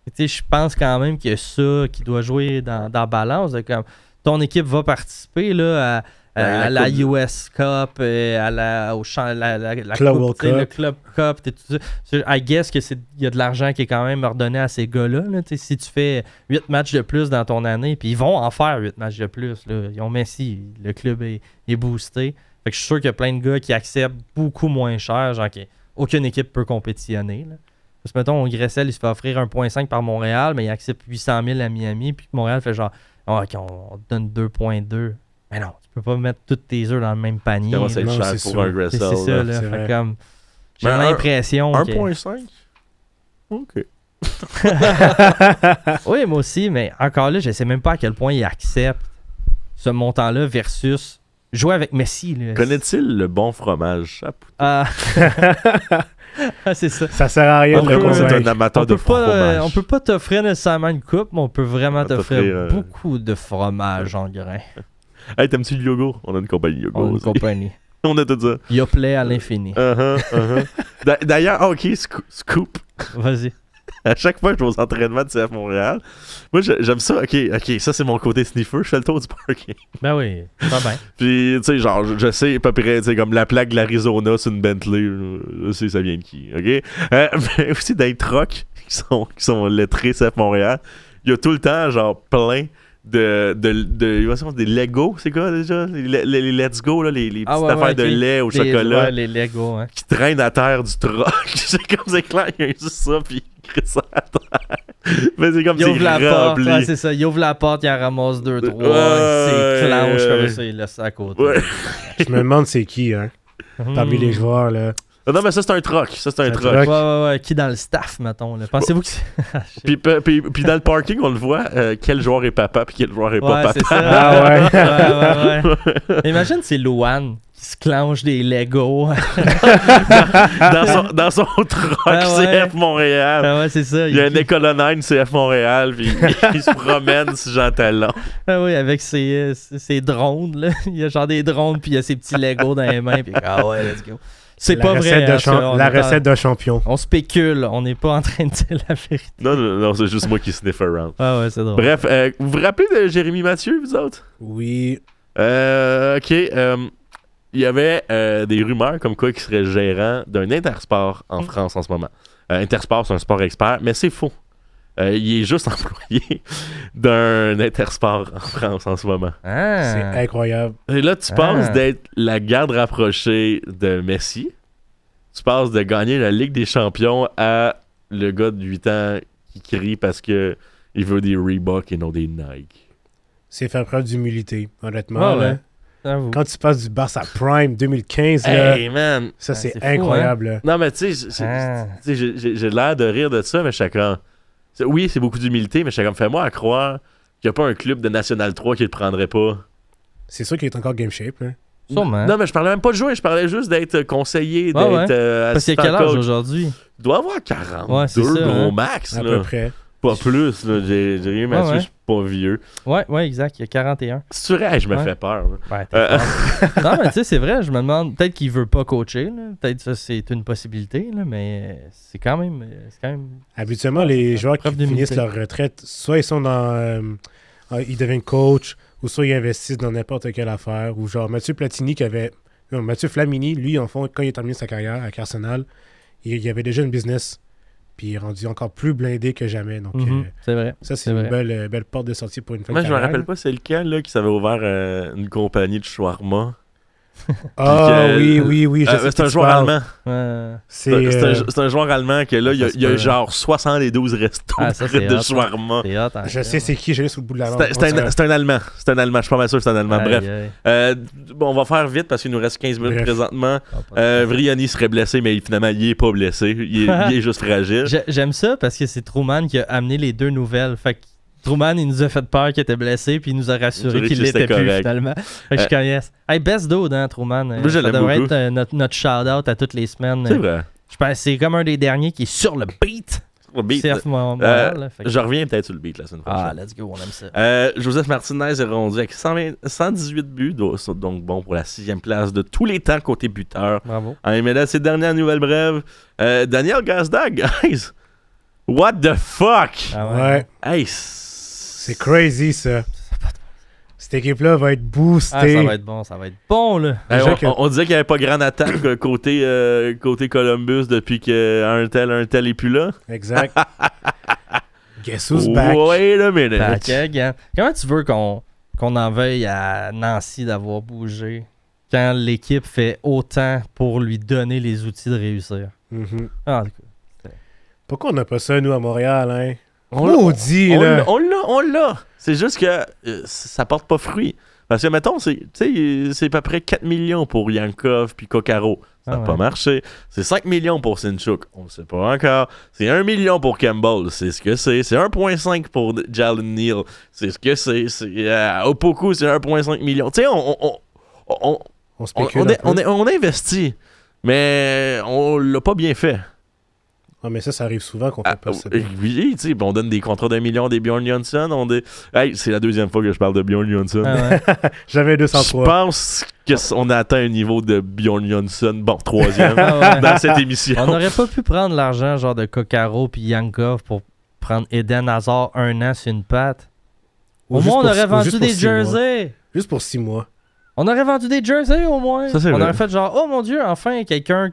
Tu sais, je pense quand même qu'il y a ça qui doit jouer dans la balance. De comme ton équipe va participer là, à la US Cup, au champ, la Club coupe, World tu sais, le Cup. Club Cup, tout ça. I guess que il y a de l'argent qui est quand même redonné à ces gars-là. Là, tu sais, si tu fais 8 matchs de plus dans ton année, puis ils vont en faire 8 matchs de plus. Là. Ils ont Messi, le club est boosté. Fait que je suis sûr qu'il y a plein de gars qui acceptent beaucoup moins cher, genre qu'aucune équipe peut compétitionner. Là. Parce que mettons, Gressel, il se fait offrir 1,5 par Montréal, mais il accepte 800 000 à Miami, puis Montréal fait genre, OK, on te donne 2,2. Mais non, tu peux pas mettre tous tes œufs dans le même panier. Comment ça là. être Non, cher c'est pour sûr. un Gressel? C'est ça, là. c'est Fait vrai. comme, j'ai Ben, l'impression que... 1.5? OK. Oui, moi aussi, mais encore là, je sais même pas à quel point il accepte ce montant-là versus jouer avec Messi. Là. Connaît-il le bon fromage? Ah. Ah, c'est ça. Ça sert à rien On de le peut- C'est un convaincre. amateur de fromage. On peut pas t'offrir nécessairement une coupe, mais on peut vraiment On va t'offrir t'offrir, beaucoup de fromage en grain. Hey, t'aimes-tu le yogourt? On a une compagnie yogourt On a une aussi. compagnie. On a tout ça. Yoplait à l'infini. D'ailleurs, OK, scoop. Vas-y. À chaque fois que je vais aux entraînements de CF Montréal, moi, j'aime ça. OK, ça, c'est mon côté sniffer. Je fais le tour du parking. Ben oui, pas bien. Puis, tu sais, genre, je sais à peu près, tu sais, comme la plaque de l'Arizona sur une Bentley, je sais ça vient de qui, OK? Mais aussi dans les trucks qui sont lettrés CF Montréal, il y a tout le temps, genre, plein des Lego, c'est quoi déjà? Les Let's Go, là, les petites affaires de lait au chocolat Ouais, les Lego, hein. qui traînent à terre du truck. C'est comme c'est clair, il y a juste ça, puis il crée ça à terre. Mais c'est comme Il ouvre la c'est porte, rempli. ouais, c'est ça. Il ouvre la porte, il en ramasse 2-3, il Ouais, s'éclenche ouais. comme ça, il laisse ça à côté. Ouais. Je me demande c'est qui, hein, parmi les joueurs, là. Non, mais ça, c'est un truck. Ça, c'est un Un truck. truck. Ouais. Qui dans le staff, mettons. Là. Pensez-vous que c'est. Puis dans le parking, on le voit, quel joueur est papa, puis quel joueur est pas Ouais, papa. c'est ça. Ah ouais. Ouais. Imagine, c'est Louane qui se clenche des Lego. dans son truck Ah ouais. CF Montréal. Ah ouais, c'est ça. Il y a un écolonine CF Montréal, puis il se promène sur Jean Talon. Ah oui, avec ses drones. Là. Il y a genre des drones, puis il y a ses petits Legos dans les mains. Puis ah ouais, let's go. C'est La pas recette vrai. de hein, ça, on la est en- recette d'un champion. On spécule, on n'est pas en train de dire la vérité. Non, c'est juste moi qui sniff around. Ah ouais, c'est drôle. Bref, vous vous rappelez de Jérémy Mathieu, vous autres? Oui. OK. Il y avait des rumeurs comme quoi il serait gérant d'un Intersport en France en ce moment. Intersport, c'est un sport expert, mais c'est faux. Il est juste employé d'un Intersport en France en ce moment. Ah. C'est incroyable. Et là, tu passes d'être la garde rapprochée de Messi, tu passes de gagner la Ligue des Champions à le gars de 8 ans qui crie parce que il veut des Reebok et non des Nike. C'est faire preuve d'humilité, honnêtement. Ah là. ouais. J'avoue. Quand tu passes du Barça Prime 2015, là, Hey man! ça c'est c'est fou, incroyable. là. Non, mais tu sais, j'ai l'air de rire de ça, mais je suis comme. Oui, c'est beaucoup d'humilité, mais je suis comme, fais-moi à croire qu'il n'y a pas un club de National 3 qui le prendrait pas. C'est sûr qu'il est encore game shape. Là. Sûrement. Non, mais je parlais même pas de jouer, je parlais juste d'être conseiller, Ouais, d'être Parce qu'il y a assistant quel âge coach. aujourd'hui? Il doit avoir 42 Ouais, c'est ça, gros hein. max, À là. peu près. Pas plus, là. J'ai rien Mathieu, ouais. je suis pas vieux. Ouais, exact. Il y a 41. Si tu hey, je me Ouais. fais peur. Là. Ouais, t'es fort. Non, mais tu sais, c'est vrai, je me demande, peut-être qu'il veut pas coacher, là. Peut-être ça c'est une possibilité, là, mais c'est quand même. Habituellement, les joueurs qui preuve d'humilité. finissent leur retraite, soit ils sont dans. Ils deviennent coach, ou soit ils investissent dans n'importe quelle affaire. Ou genre Mathieu Platini qui avait. Non, Mathieu Flamini, lui, en fond, quand il a terminé sa carrière avec Arsenal, il avait déjà une business. Puis il est rendu encore plus blindé que jamais. Donc, C'est vrai. ça, c'est C'est une vrai. belle porte de sortie pour une fin Moi, de je me carrière. rappelle pas c'est lequel là, qui s'avait ouvert une compagnie de shawarma. Ah Puis que- oui, je sais c'est un qui tu joueur parles. allemand. C'est C'est un joueur allemand que là, il y a Ça se peut. genre 72 restos Ah, ça, c'est de hot. shawarma. C'est hot, hein, je sais c'est qui, j'ai sous le bout de la langue. C'est un Allemand. C'est un Allemand. Je suis pas mal sûr que c'est un Allemand. Aïe, Bref. aïe. Bon, on va faire vite parce qu'il nous reste 15 minutes Bref. présentement. Ah, pas de- Vrioni serait blessé, mais finalement, il est pas blessé. Il est juste fragile. J'aime ça parce que c'est Truman qui a amené les deux nouvelles. Fait que Truman, il nous a fait peur qu'il était blessé, puis il nous a rassuré qu'il c'était l'était plus correct. finalement. Fait que je suis comme, yes. Hey, best dude, hein, Truman. Moi, je Ça l'aime devrait beaucoup. être notre shout-out à toutes les semaines. C'est vrai. Je pense que c'est comme un des derniers qui est sur le beat. Le beat, CF Montréal. là, fait que- je reviens peut-être sur le beat la semaine prochaine. Ah, let's go, on aime ça. Joseph Martinez est rendu avec 118 buts, donc bon pour la 6e place de tous les temps côté buteur. Bravo. En MLS, ses dernières nouvelles brèves. Daniel Gazdag, guys! What the fuck? Ah Ouais, Hey, c'est crazy ça. Cette équipe-là va être boostée. Ah, ça va être bon, là. Hey, Déjà on, que- on disait qu'il n'y avait pas grande attaque côté Columbus depuis qu'un tel est plus là. Exact. Guess who's back? Wait a minute. Back again. Comment tu veux qu'on en veuille à Nancy d'avoir bougé quand l'équipe fait autant pour lui donner les outils de réussir? Mhm. Ah, écoute. Pourquoi on n'a pas ça, nous, à Montréal, hein? On l'a. Maudit, là. On l'a. C'est juste que ça porte pas fruit. Parce que, mettons, c'est à peu près 4 millions pour Yankov puis Kokaro. Ça n'a pas marché. C'est 5 millions pour Sinchuk. On ne sait pas encore. C'est 1 million pour Campbell. C'est ce que c'est. C'est 1,5 pour Jalen Neal. C'est ce que c'est. Opoku, c'est 1,5 million. Tu sais, On spécule on investit. Mais on l'a pas bien fait. Ah, mais ça arrive souvent qu'on fait pas ça. Oui, tu sais, on donne des contrats d'1 million des Bjorn Johnson. Hey, c'est la deuxième fois que je parle de Bjorn Johnson. J'avais Je 203. pense qu'on a atteint un niveau de Bjorn Johnson, bon, troisième, dans cette émission. On n'aurait pas pu prendre l'argent genre de Kokaro puis Yankov pour prendre Eden Hazard 1 an sur une patte. Au moins, on aurait vendu des jerseys. Juste pour 6 mois. On aurait vendu des jerseys au moins. Ça, c'est on vrai. aurait fait genre, oh mon Dieu, enfin, quelqu'un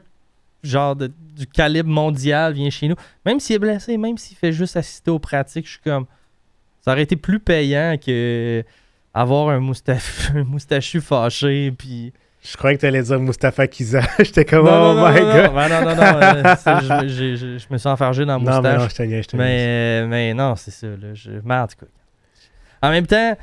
genre du calibre mondial vient chez nous. Même s'il est blessé, même s'il fait juste assister aux pratiques, je suis comme... Ça aurait été plus payant que avoir un moustachu fâché, puis... Je croyais que t'allais dire Mustapha Kiza. J'étais comme, oh my god. Non. Je me suis enfargé dans le moustache. Non, mais non, je te niaise. Mais non, c'est ça. Là, merde, quoi. En même temps,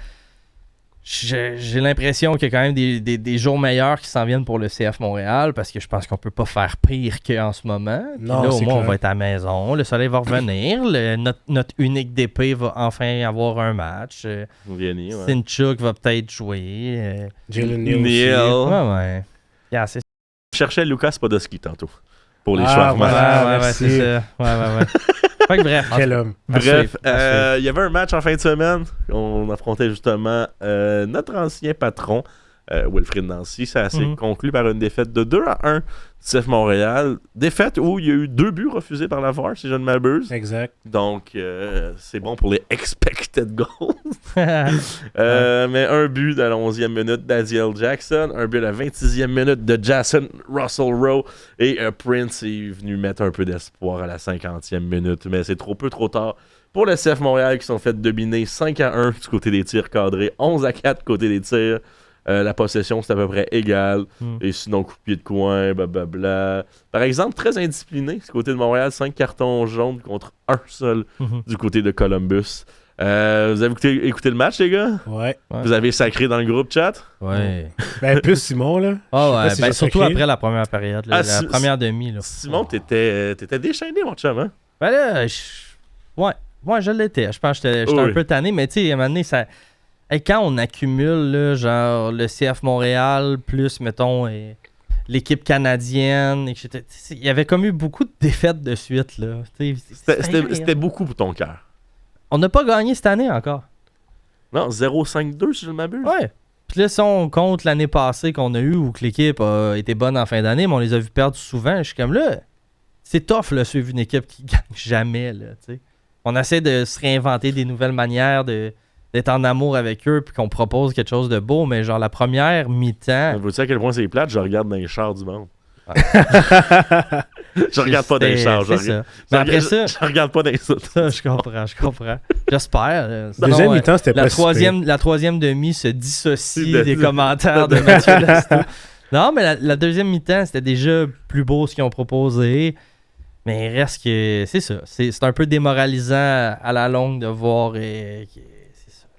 j'ai l'impression qu'il y a quand même des jours meilleurs qui s'en viennent pour le CF Montréal parce que je pense qu'on peut pas faire pire qu'en ce moment. Puis Non, là, au c'est moins, on clair. va être à la maison. Le soleil va revenir. Notre unique DP va enfin avoir un match. Vianney, ouais. Sinchuk va peut-être jouer. Jalen Neal aussi. Neal. Ouais. Yeah, c'est Je cherchais Lucas Podolski tantôt pour les Ah, choix. voilà. ouais, merci. c'est ça. Ouais. Fait que bref. Quel homme. Bref, À suivre. il y avait un match en fin de semaine. On affrontait justement notre ancien patron, Wilfrid Nancy. Ça s'est conclu par une défaite de 2-1 du CF Montréal. Défaite où il y a eu 2 buts refusés par la VAR, si je ne m'abuse. Exact. Donc, c'est bon pour les expected goals. Mais un but à la 11e minute d'Aziel Jackson, un but à la 26e minute de Jason Russell Rowe et Prince est venu mettre un peu d'espoir à la 50e minute. Mais c'est trop tard pour le CF Montréal qui sont fait dominer 5-1 du côté des tirs cadrés, 11-4 du côté des tirs. La possession, c'est à peu près égal. Et sinon, coup de pied de coin, blablabla. Par exemple, très indiscipliné, du côté de Montréal, 5 cartons jaunes contre un seul du côté de Columbus. Vous avez écouté le match, les gars? Ouais. Vous avez sacré dans le groupe chat? Ouais. Ben, plus Simon, là. Ah Je sais pas ouais, si ben j'ai surtout sacré. après la première période, là, la première demi. Là. Simon, t'étais déchaîné, mon chum, hein? Ben là, ouais, je l'étais. Je pense que j'étais un peu tanné, mais tu sais, à un moment donné, ça... Hey, quand on accumule, là, genre, le CF Montréal, plus, mettons, l'équipe canadienne, etc. Il y avait comme eu beaucoup de défaites de suite, là. C'était beaucoup pour ton cœur. On n'a pas gagné cette année encore. Non, 0-5-2, si je ne m'abuse. Ouais. Puis là, si on compte l'année passée qu'on a eu où que l'équipe a été bonne en fin d'année, mais on les a vus perdre souvent, je suis comme là, c'est tough, là, suivre une équipe qui gagne jamais, là, tu sais. On essaie de se réinventer des nouvelles manières d'être en amour avec eux puis qu'on propose quelque chose de beau, mais genre la première mi-temps... Vous savez à quel point c'est plate? Je regarde dans les chars du monde. Je regarde pas dans les chars. C'est ça. Mais après ça... Je regarde pas dans les autres. Ça, je comprends. J'espère. Sinon, Deuxième mi-temps, c'était pas la troisième demi se dissocie des commentaires de Mathieu Lasto. Non, mais la deuxième mi-temps, c'était déjà plus beau ce qu'ils ont proposé. Mais il reste que... C'est ça. C'est un peu démoralisant à la longue de voir...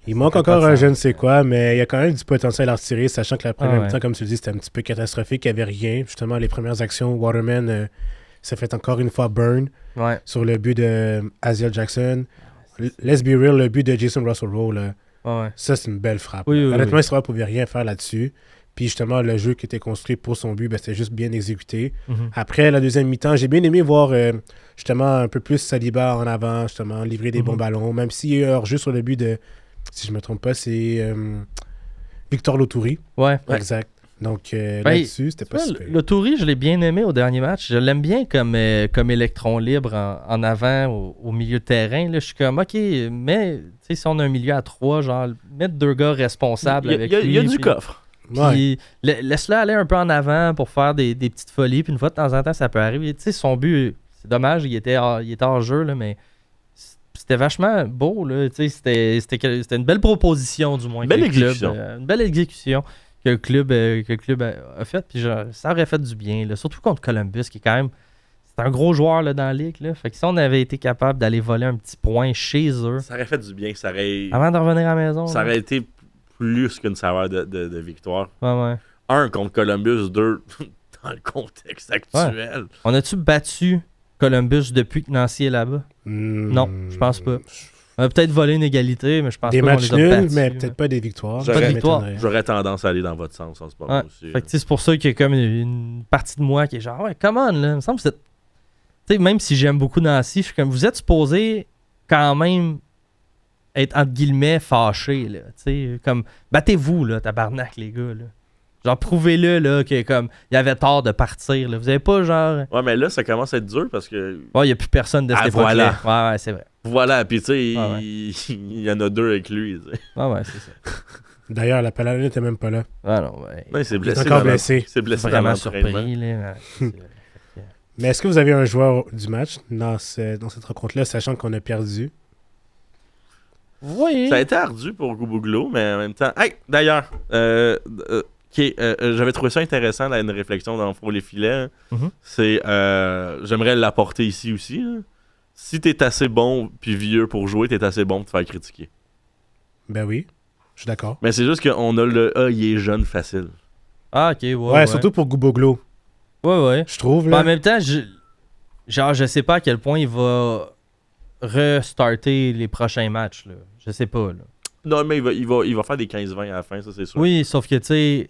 Il manque encore un je ne sais quoi, mais il y a quand même du potentiel à retirer, sachant que la première ouais. mi-temps, comme tu le dis, c'était un petit peu catastrophique. Il n'y avait rien. Justement, les premières actions, Waterman s'est fait encore une fois burn sur le but de Aziel Jackson. Let's be real, le but de Jason Russell Rowe, là, ça, c'est une belle frappe. Oui, honnêtement, il ne pouvait rien faire là-dessus. Puis justement, le jeu qui était construit pour son but, ben, c'était juste bien exécuté. Après, la deuxième mi-temps, j'ai bien aimé voir justement un peu plus Saliba en avant, justement, livrer des bons ballons, même s'il y a eu un hors-jeu sur le but de... Si je me trompe pas, c'est Victor Lotouri. Ouais. Exact. Donc là-dessus, c'était pas super. Lotouri, je l'ai bien aimé au dernier match. Je l'aime bien comme électron libre en avant, au milieu de terrain. Là, je suis comme, OK, mais si on a un milieu à 3, genre, mettre 2 gars responsables avec lui. Il y a du coffre. Puis laisse-le aller un peu en avant pour faire des petites folies. Puis une fois de temps en temps, ça peut arriver. Tu sais, son but, c'est dommage, il était hors jeu, là, mais... C'était vachement beau, là. C'était une belle proposition, du moins. Belle exécution. Une belle exécution que le club a faite. Puis ça aurait fait du bien, là. Surtout contre Columbus, qui est quand même... C'est un gros joueur là, dans la ligue. Là. Fait que si on avait été capable d'aller voler un petit point chez eux... Ça aurait fait du bien. Avant de revenir à la maison. Ça aurait été plus qu'une saveur de victoire. Ouais. 1 contre Columbus, 2 dans le contexte actuel. On a-tu battu Columbus depuis que Nancy est là-bas? Non, je pense pas. On a peut-être volé une égalité, mais je pense Des pas qu'on matchs les a nuls, battus. mais peut-être pas des victoires. Pas de victoire. J'aurais tendance à aller dans votre sens en ce moment aussi. Fait que c'est pour ça qu'il y a comme une partie de moi qui est genre, ouais, come on, là. Il me semble que c'est. Tu sais, même si j'aime beaucoup Nancy, je suis comme, vous êtes supposé quand même être entre guillemets fâché, là. Tu sais, comme, battez-vous, là, tabarnak, les gars, là. Genre, prouvez-le, là, que comme, il y avait tort de partir, là. Vous avez pas, genre. Ouais, mais là, ça commence à être dur parce que. Ouais, il n'y a plus personne de cette époque-là. Voilà. Ouais, c'est vrai. Voilà, puis tu sais, Ouais. il y en a 2 avec lui. Tu sais. Ouais, c'est ça. D'ailleurs, la Palade n'était même pas là. Ah non, ouais. Ouais, c'est Il est blessé. encore dans blessé. C'est blessé dans Vraiment l'entraînement. surpris, là. Mais est-ce que vous avez un joueur du match dans cette rencontre-là, sachant qu'on a perdu? Oui. Ça a été ardu pour Goubouglo, mais en même temps. Hey, d'ailleurs, j'avais trouvé ça intéressant, là, une réflexion dans le fond les filets. Mhm. C'est. J'aimerais l'apporter ici aussi. Là. Si t'es assez bon puis vieux pour jouer, t'es assez bon pour te faire critiquer. Ben oui, je suis d'accord. Mais c'est juste qu'on a le il est jeune facile. Ah, ok, Ouais, surtout pour Goubouglo, Ouais. je trouve. Mais Là. en même temps, je sais pas à quel point il va restarter les prochains matchs, là. Je sais pas, là. Non, mais il va faire des 15-20 à la fin, ça c'est sûr. Oui, sauf que, tu sais,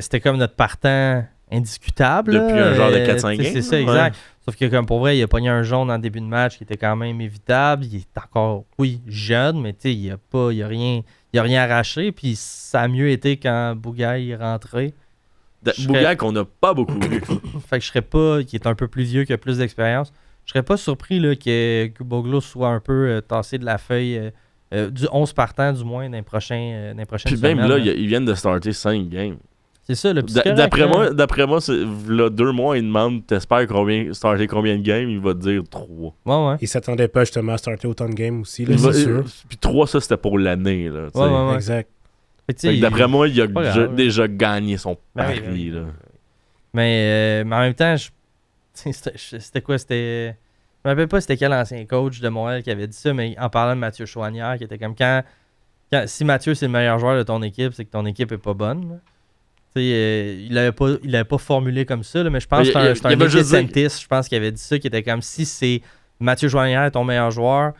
c'était comme notre partant indiscutable. Depuis là, un genre de tu 4-5 sais, games. C'est ça, là, exact. Sauf que, comme pour vrai, il a pogné un jaune en début de match qui était quand même évitable. Il est encore, oui, jeune, mais tu sais, il a rien arraché. Puis ça a mieux été quand Bougaille est rentré. Bougaille qu'on n'a pas beaucoup vu. Fait que je serais pas, qui est un peu plus vieux, qui a plus d'expérience, je serais pas surpris là, que Goubouglo soit un peu tassé de la feuille du 11 partant, du moins, dans les prochaines Puis semaines. même là, ils viennent de starter 5 games. C'est ça, le petit D'après moi, là, 2 mois, il demande t'espères starter combien de games, il va te dire 3. Ouais. Il s'attendait pas justement à starter autant de games aussi, là, c'est sûr. Puis 3, ça c'était pour l'année. Là, tu sais. Ouais. Exact. Fait que, tu Fait sais, que d'après moi, il a pas grave. déjà gagné son Ben oui, pari. ben oui. Là. Mais en même temps, c'était quoi? Je me rappelle pas c'était quel ancien coach de Montréal qui avait dit ça, mais en parlant de Mathieu Chouanière, qui était comme si Mathieu c'est le meilleur joueur de ton équipe, c'est que ton équipe est pas bonne. Là. Il l'avait pas formulé comme ça, là, mais je pense que c'est un scientist, je pense qu'il avait dit ça, qui était comme si c'est Mathieu Chouanière ton meilleur joueur,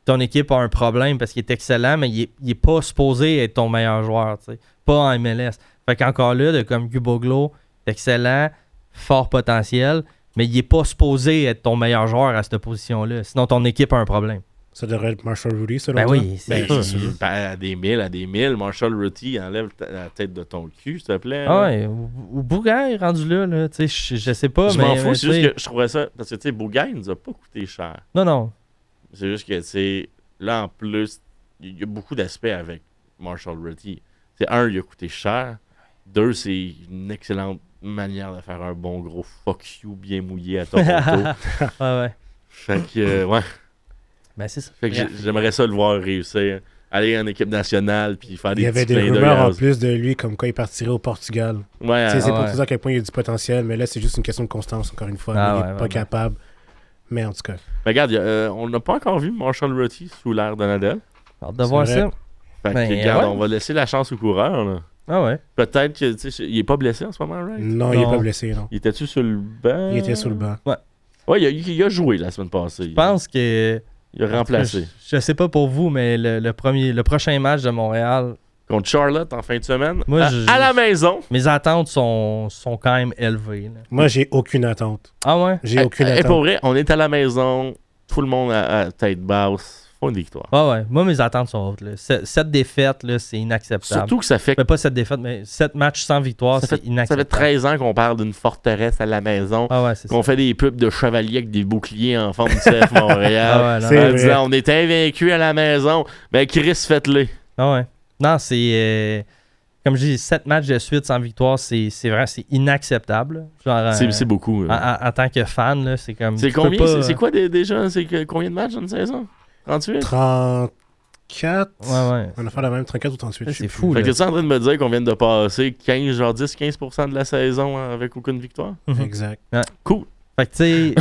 ton équipe a un problème parce qu'il est excellent, mais il est pas supposé être ton meilleur joueur, t'sais. Pas en MLS. Fait qu'encore là, comme Goubouglo, excellent, fort potentiel, mais il est pas supposé être ton meilleur joueur à cette position-là. Sinon, ton équipe a un problème. Ça devrait être Marshall Rudy, selon Ben toi? oui, c'est sûr. À des milles, Marshall Rutti enlève la tête de ton cul, s'il te plaît. Ah ouais, ou Bougaille rendu là, tu sais, je sais pas, Je mais... m'en fous, mais c'est juste que je trouvais ça... Parce que, tu sais, Bougaille nous a pas coûté cher. Non. C'est juste que, tu sais, là, en plus, il y a beaucoup d'aspects avec Marshall Rutti. C'est un, il a coûté cher. 2, c'est une excellente manière de faire un bon gros fuck you bien mouillé à Toronto. ouais. Fait que, ouais. Ben c'est ça. Fait que j'aimerais ça le voir réussir. Aller en équipe nationale puis faire des Il y avait petits des clins d'œil rumeurs à- en plus de lui, comme quoi il partirait au Portugal. Ouais, Tu sais, c'est ouais. pour te dire à quel point il y a du potentiel, mais là, c'est juste une question de constance, encore une fois. Ah il ouais, est pas vraiment. capable. Mais en tout cas, Mais regarde, on n'a pas encore vu Marshall Rutti sous l'ère de Nadal. Hâte de voir vrai. ça. Fait que, Ben, regarde, ouais. on va laisser la chance au coureur. Là. Ah ouais. Peut-être que, tu sais, il est pas blessé en ce moment, right? non, il est Non. pas blessé, non. Il était-tu sur le banc? Il était sur le banc. Ouais, il a joué la semaine passée. Je pense que... Il a remplacé. Je sais pas pour vous, mais le prochain match de Montréal, Contre Charlotte en fin de semaine. Moi, à la maison. mes attentes sont quand même élevées. Là. Moi, j'ai aucune attente. Ah ouais? J'ai aucune Et attente. pour vrai, on est à la maison. Tout le monde à tête basse. Faut une victoire. Ah ouais. Moi, mes attentes sont hautes. Là. Cette défaite, là, c'est inacceptable. Surtout que ça fait Mais pas cette défaite, mais 7 matchs sans victoire, Ça c'est fait inacceptable. 13 ans qu'on parle d'une forteresse à la maison. Ah ouais, c'est ça. Qu'on fait des pubs de chevaliers avec des boucliers en forme du CF Montréal. Ah ouais, non, C'est En vrai. disant on est invaincus à la maison. Ben Chris, faites-le. Ah ouais. Non, c'est... comme je dis, 7 matchs de suite sans victoire, c'est vrai, c'est inacceptable. Genre, C'est beaucoup. en tant que fan, là, c'est comme... C'est tu peux combien? pas- C'est quoi déjà? Combien de matchs dans une saison? 38? 34. Ouais. On a fait la même 34 ou 38. Ça, je sais c'est plus. fou, Fait là. que tu es en train de me dire qu'on vient de passer 10-15% de la saison avec aucune victoire? Mhm. Exact. Cool. Fait que, tu sais...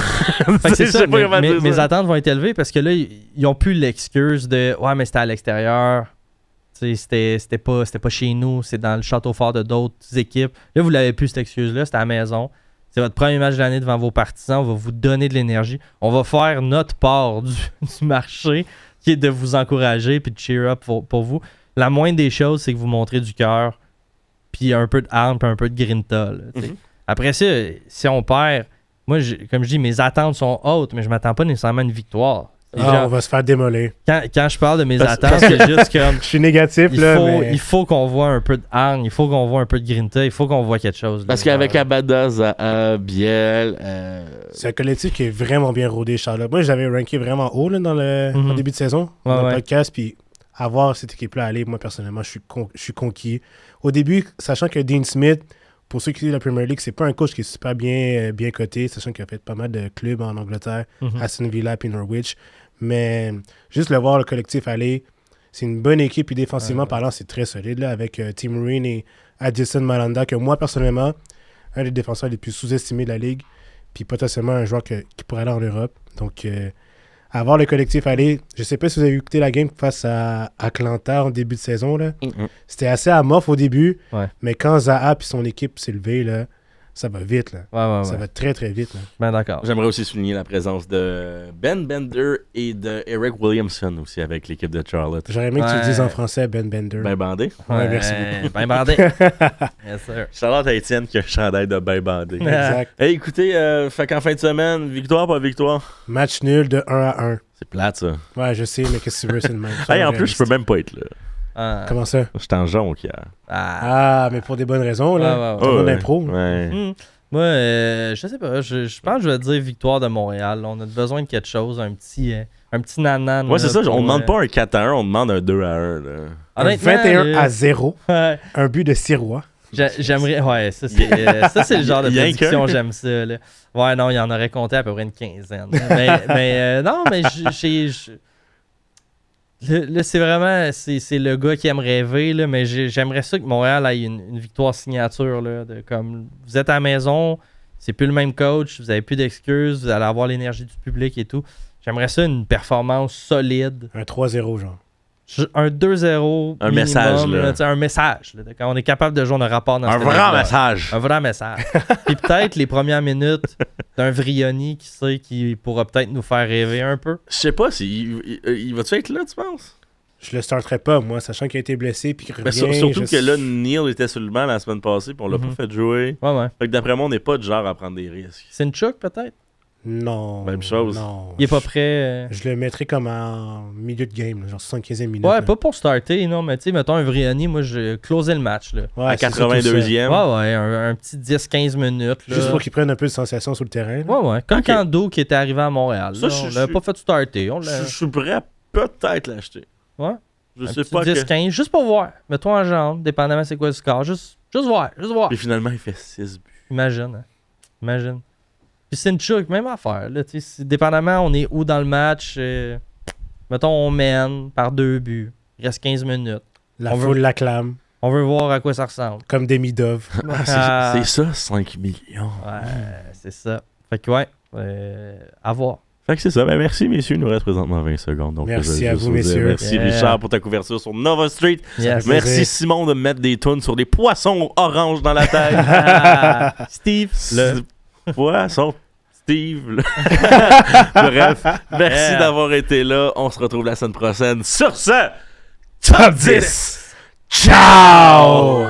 Fait que c'est Je ça, sais pas comment dire mes ça. attentes vont être élevées parce que là, ils ont plus l'excuse de « Ouais, mais c'était à l'extérieur. » C'était pas chez nous, c'est dans le château fort de d'autres équipes. Là, vous l'avez plus, cette excuse-là, c'est à la maison. C'est votre premier match de l'année devant vos partisans. On va vous donner de l'énergie. On va faire notre part du marché, qui est de vous encourager puis de cheer up pour vous. La moindre des choses, c'est que vous montrez du cœur, puis un peu de hargne, puis un peu de grinta. Là, Après ça, si on perd, moi, comme je dis, mes attentes sont hautes, mais je m'attends pas nécessairement à une victoire. On va se faire démolir. Quand je parle de mes attentes, c'est juste comme... Je suis négatif, mais... Il faut qu'on voit un peu de hargne, il faut qu'on voit un peu de grinta, il faut qu'on voit quelque chose. Parce qu'avec Abada, Zaha, Biel... C'est un collectif qui est vraiment bien rodé, Charlotte. Moi, je l'avais ranké vraiment haut là, dans le début de saison, dans le podcast, puis à voir cette équipe-là aller, moi, personnellement, je suis conquis. Au début, sachant que Dean Smith, pour ceux qui suivent la Premier League, c'est pas un coach qui est super bien coté, sachant qu'il a fait pas mal de clubs en Angleterre, Aston Villa et Norwich. Mais juste le voir, le collectif aller, c'est une bonne équipe. Puis défensivement parlant, c'est très solide là, avec Tim Marine et Addison Malanda, que moi, personnellement, un des défenseurs les plus sous-estimés de la Ligue. Puis potentiellement un joueur qui pourrait aller en Europe. Donc, à voir le collectif aller, je sais pas si vous avez écouté la game face à Atlanta en début de saison. Là. C'était assez amorphe au début, mais quand Zaha et son équipe s'est levée, là, ça va vite. Là. Ça va très, très vite. Là. Ben d'accord. J'aimerais aussi souligner la présence de Ben Bender et de Eric Williamson aussi avec l'équipe de Charlotte. J'aurais aimé que tu le dises en français, Ben Bender. Ben bandé. Ouais, merci beaucoup. Ben bandé. Yes, sir. Charlotte à Étienne qui a un chandail de ben bandé. Exact. Hey, écoutez, fait qu'en fin de semaine, victoire, pas victoire? Match nul de 1-1. C'est plate, ça. Ouais, je sais, mais qu'est-ce que tu veux, c'est le même. Hey, en plus, je peux même pas être là. Comment ça? J'étais en jonc hier. Mais pour des bonnes raisons, là. Ouais. Tout le monde impro. Ouais. Moi, je sais pas. Je pense que je vais dire victoire de Montréal. On a besoin de quelque chose, un petit nanan. Ouais, c'est ça. On demande pas un 4-1, on demande un 2-1. Là. Un 21-0. Un but de Sirois. J'aimerais. Ouais, ça c'est le genre de prédiction, j'aime ça. Là. Ouais, non, il en aurait compté à peu près une quinzaine. Non, mais là, c'est vraiment c'est le gars qui aime rêver, là, mais j'aimerais ça que Montréal ait une victoire signature. Là, de, comme vous êtes à la maison, c'est plus le même coach, vous avez plus d'excuses, vous allez avoir l'énergie du public et tout. J'aimerais ça une performance solide. Un 3-0, genre. Un 2-0. Un minimum, message. Là. Un message. Là, quand on est capable de jouer un rapport dans un vrai message. Un vrai message. Puis peut-être les premières minutes d'un Vrioni qui pourra peut-être nous faire rêver un peu. Je sais pas il va-tu être là, tu penses? Je le starterais pas, moi, sachant qu'il a été blessé puis qu'il revient. Surtout que là, Neil était sur le banc la semaine passée puis on l'a pas fait jouer. Ouais. Fait que d'après moi, on n'est pas du genre à prendre des risques. Sinchuk, peut-être? Non. Même chose. Non. Il est pas prêt. Je le mettrais comme en milieu de game, genre 75e minute. Ouais, là. pas pour starter, non, mais tu sais, mettons un Vrioni, moi, je closais le match. Là. Ouais, à 82e. Ouais, un petit 10-15 minutes. Là. Juste pour qu'il prenne un peu de sensation sur le terrain. Là. Ouais. Comme Kando qui était arrivé à Montréal. Ça, là, on l'avait pas fait starter. Je suis prêt à peut-être l'acheter. Ouais. Je Un sais petit pas 10-15, juste pour voir. Mets-toi en jambe, dépendamment c'est quoi le score. Juste voir. Et finalement, il fait 6 buts. Imagine. Puis Sinchuk, même affaire. Là, dépendamment, on est où dans le match. Mettons, on mène par 2 buts. Il reste 15 minutes. La foule l'acclame. On veut voir à quoi ça ressemble. Comme Demidov. C'est ça, 5 millions. Ouais, c'est ça. Fait que à voir. Fait que c'est ça. Ben merci, messieurs. Il nous reste présentement 20 secondes. Donc, merci à vous, messieurs. Merci, Richard, pour ta couverture sur Nova Street. Yes. Merci, Simon, de mettre des tunes sur des poissons oranges dans la tête. Steve. Le poisson. Steve. Bref, merci d'avoir été là. On se retrouve la semaine prochaine. Sur ce, Top 10! Ciao!